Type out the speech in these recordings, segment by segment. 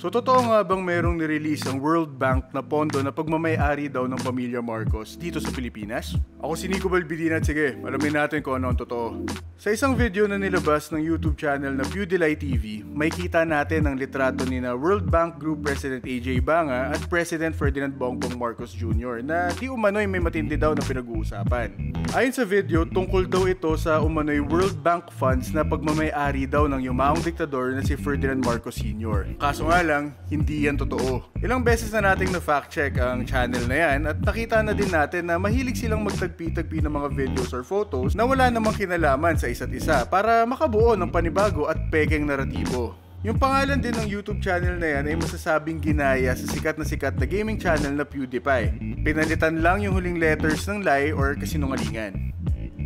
So totoo nga bang mayroong nirelease ang World Bank na pondo na pagmamay-ari daw ng pamilya Marcos dito sa Pilipinas? Ako si Nico Balbidin at sige, alamin natin kung ano ang totoo. Sa isang video na nilabas ng YouTube channel na Pewdelay TV, may kita natin ang litrato ni na World Bank Group President AJ Banga at President Ferdinand Bongbong Marcos Jr. na di umano'y may matindi daw na pinag-uusapan. Ayon sa video, tungkol daw ito sa umano'y World Bank funds na pagmamay-ari daw ng yumaong diktador na si Ferdinand Marcos Sr. Kaso nga lang, hindi yan totoo. Ilang beses na nating na-fact check ang channel na yan at nakita na din natin na mahilig silang magtagpi-tagpi ng mga videos or photos na wala namang kinalaman sa isa't isa para makabuo ng panibago at pekeng naratibo. Yung pangalan din ng YouTube channel na yan ay masasabing ginaya sa sikat na gaming channel na PewDiePie. Pinalitan lang yung huling letters ng lie or kasinungalingan.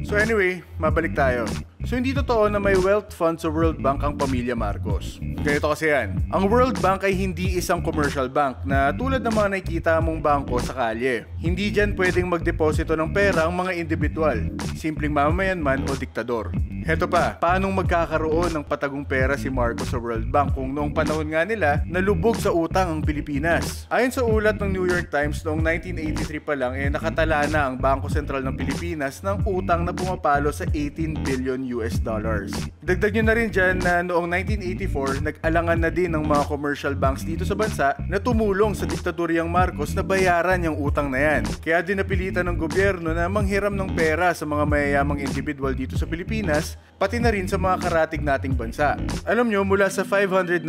So anyway, mabalik tayo. So hindi totoo na may wealth fund sa World Bank ang pamilya Marcos. Ganito kasi yan. Ang World Bank ay hindi isang commercial bank na tulad ng mga nakikita mong bangko sa kalye. Hindi dyan pwedeng magdeposito ng pera ang mga individual, simpleng mamamayan man o diktador. Heto pa, paanong magkakaroon ng patagong pera si Marcos sa World Bank kung noong panahon nga nila nalubog sa utang ang Pilipinas? Ayon sa ulat ng New York Times noong 1983 pa lang nakatala na ang Bangko Sentral ng Pilipinas ng utang na pumapalo sa 18 billion US dollars. Dagdag nyo na rin dyan na noong 1984 nag-alangan na din ng mga commercial banks dito sa bansa na tumulong sa diktadoryang Marcos na bayaran yung utang na yan. Kaya din napilitan ng gobyerno na manghiram ng pera sa mga mayayamang individual dito sa Pilipinas, pati na rin sa mga karatig nating bansa. Alam nyo, mula sa 599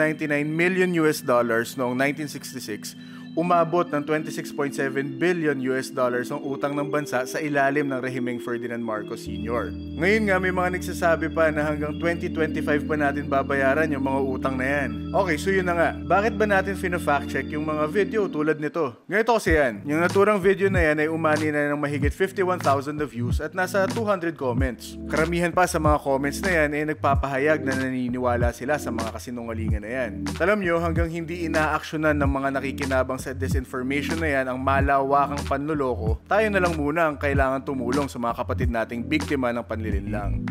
million US dollars noong 1966, umabot ng 26.7 billion US dollars ang utang ng bansa sa ilalim ng rehimeng Ferdinand Marcos Sr. Ngayon nga may mga nagsasabi pa na hanggang 2025 pa natin babayaran yung mga utang na yan. Okay, so yun na nga. Bakit ba natin fina-fact check yung mga video tulad nito? Ganito kasi yan. Yung naturang video na yan ay umani na ng mahigit 51,000 na views at nasa 200 comments. Karamihan pa sa mga comments na yan ay nagpapahayag na naniniwala sila sa mga kasinungalingan na yan. Alam nyo, hanggang hindi inaaksyonan ng mga nakikinabang sa disinformation na yan ang malawakang panloloko, tayo na lang muna ang kailangan tumulong sa mga kapatid nating biktima ng panlilinlang.